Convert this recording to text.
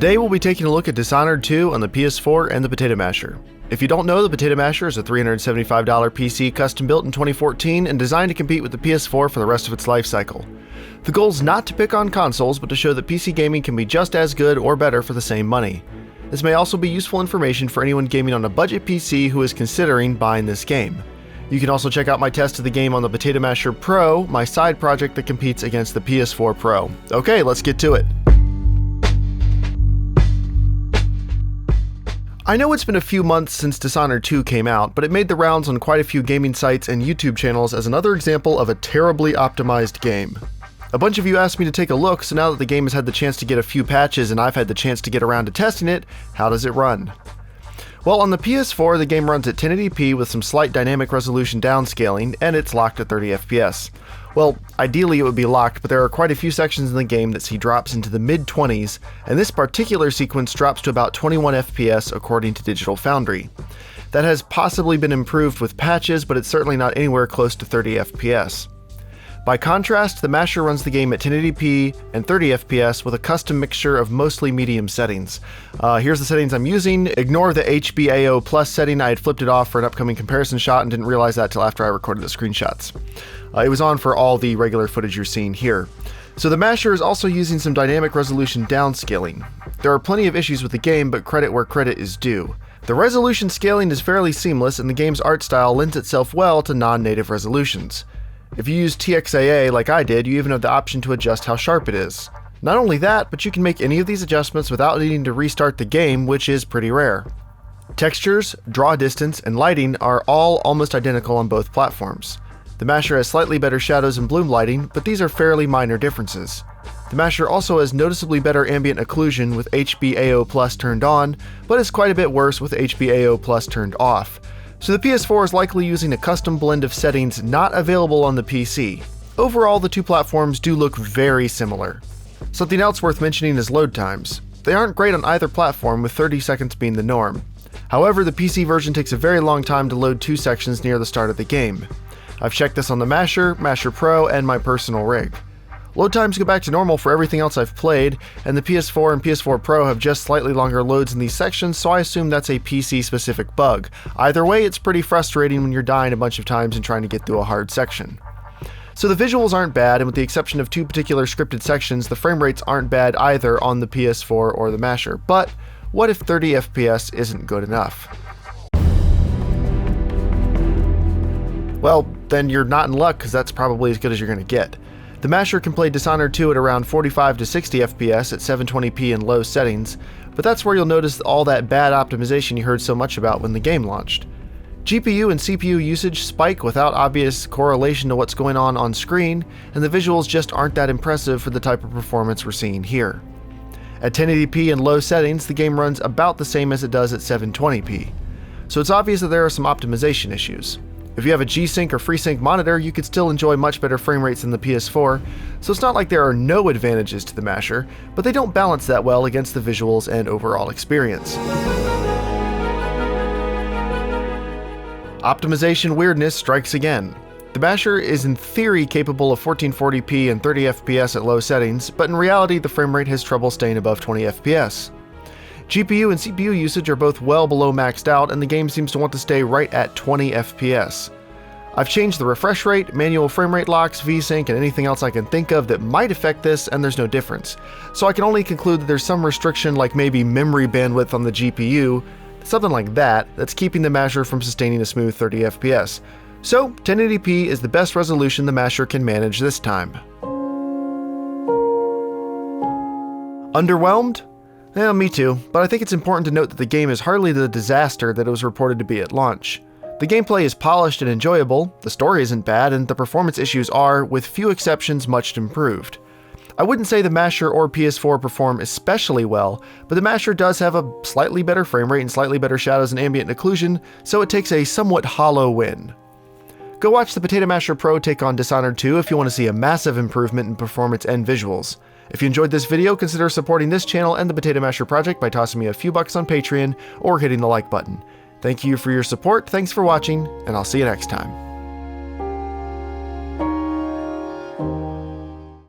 Today we'll be taking a look at Dishonored 2 on the PS4 and the Potato Masher. If you don't know, the Potato Masher is a $375 PC custom built in 2014 and designed to compete with the PS4 for the rest of its life cycle. The goal is not to pick on consoles, but to show that PC gaming can be just as good or better for the same money. This may also be useful information for anyone gaming on a budget PC who is considering buying this game. You can also check out my test of the game on the Potato Masher Pro, my side project that competes against the PS4 Pro. Okay, let's get to it. I know it's been a few months since Dishonored 2 came out, but it made the rounds on quite a few gaming sites and YouTube channels as another example of a terribly optimized game. A bunch of you asked me to take a look, so now that the game has had the chance to get a few patches and I've had the chance to get around to testing it, how does it run? Well, on the PS4, the game runs at 1080p with some slight dynamic resolution downscaling, and it's locked at 30 FPS. Well, ideally it would be locked, but there are quite a few sections in the game that see drops into the mid-20s, and this particular sequence drops to about 21 FPS according to Digital Foundry. That has possibly been improved with patches, but it's certainly not anywhere close to 30 FPS. By contrast, the Masher runs the game at 1080p and 30 FPS with a custom mixture of mostly medium settings. Here's the settings I'm using. Ignore the HBAO Plus setting. I had flipped it off for an upcoming comparison shot and didn't realize that till after I recorded the screenshots. It was on for all the regular footage you're seeing here. So the Masher is also using some dynamic resolution downscaling. There are plenty of issues with the game, but credit where credit is due. The resolution scaling is fairly seamless, and the game's art style lends itself well to non-native resolutions. If you use TXAA like I did, you even have the option to adjust how sharp it is. Not only that, but you can make any of these adjustments without needing to restart the game, which is pretty rare. Textures, draw distance, and lighting are all almost identical on both platforms. The Masher has slightly better shadows and bloom lighting, but these are fairly minor differences. The Masher also has noticeably better ambient occlusion with HBAO Plus turned on, but is quite a bit worse with HBAO Plus turned off. So the PS4 is likely using a custom blend of settings not available on the PC. Overall, the two platforms do look very similar. Something else worth mentioning is load times. They aren't great on either platform, with 30 seconds being the norm. However, the PC version takes a very long time to load two sections near the start of the game. I've checked this on the Masher, Masher Pro, and my personal rig. Load times go back to normal for everything else I've played, and the PS4 and PS4 Pro have just slightly longer loads in these sections, so I assume that's a PC-specific bug. Either way, it's pretty frustrating when you're dying a bunch of times and trying to get through a hard section. So the visuals aren't bad, and with the exception of two particular scripted sections, the frame rates aren't bad either on the PS4 or the Masher. But what if 30 FPS isn't good enough? Well, then you're not in luck, because that's probably as good as you're going to get. The Masher can play Dishonored 2 at around 45 to 60 FPS at 720p in low settings, but that's where you'll notice all that bad optimization you heard so much about when the game launched. GPU and CPU usage spike without obvious correlation to what's going on screen, and the visuals just aren't that impressive for the type of performance we're seeing here. At 1080p in low settings, the game runs about the same as it does at 720p, so it's obvious that there are some optimization issues. If you have a G-Sync or FreeSync monitor, you could still enjoy much better frame rates than the PS4, so it's not like there are no advantages to the Masher, but they don't balance that well against the visuals and overall experience. Optimization weirdness strikes again. The Masher is in theory capable of 1440p and 30 FPS at low settings, but in reality the frame rate has trouble staying above 20 FPS. GPU and CPU usage are both well below maxed out, and the game seems to want to stay right at 20 FPS. I've changed the refresh rate, manual frame rate locks, VSync, and anything else I can think of that might affect this, and there's no difference. So I can only conclude that there's some restriction, like maybe memory bandwidth on the GPU, something like that, that's keeping the Masher from sustaining a smooth 30 FPS. So 1080p is the best resolution the Masher can manage this time. Underwhelmed? Yeah, me too, but I think it's important to note that the game is hardly the disaster that it was reported to be at launch. The gameplay is polished and enjoyable, the story isn't bad, and the performance issues are, with few exceptions, much improved. I wouldn't say the Masher or PS4 perform especially well, but the Masher does have a slightly better frame rate and slightly better shadows and ambient occlusion, so it takes a somewhat hollow win. Go watch the Potato Masher Pro take on Dishonored 2 if you want to see a massive improvement in performance and visuals. If you enjoyed this video, consider supporting this channel and the Potato Masher project by tossing me a few bucks on Patreon or hitting the like button. Thank you for your support, thanks for watching, and I'll see you next time.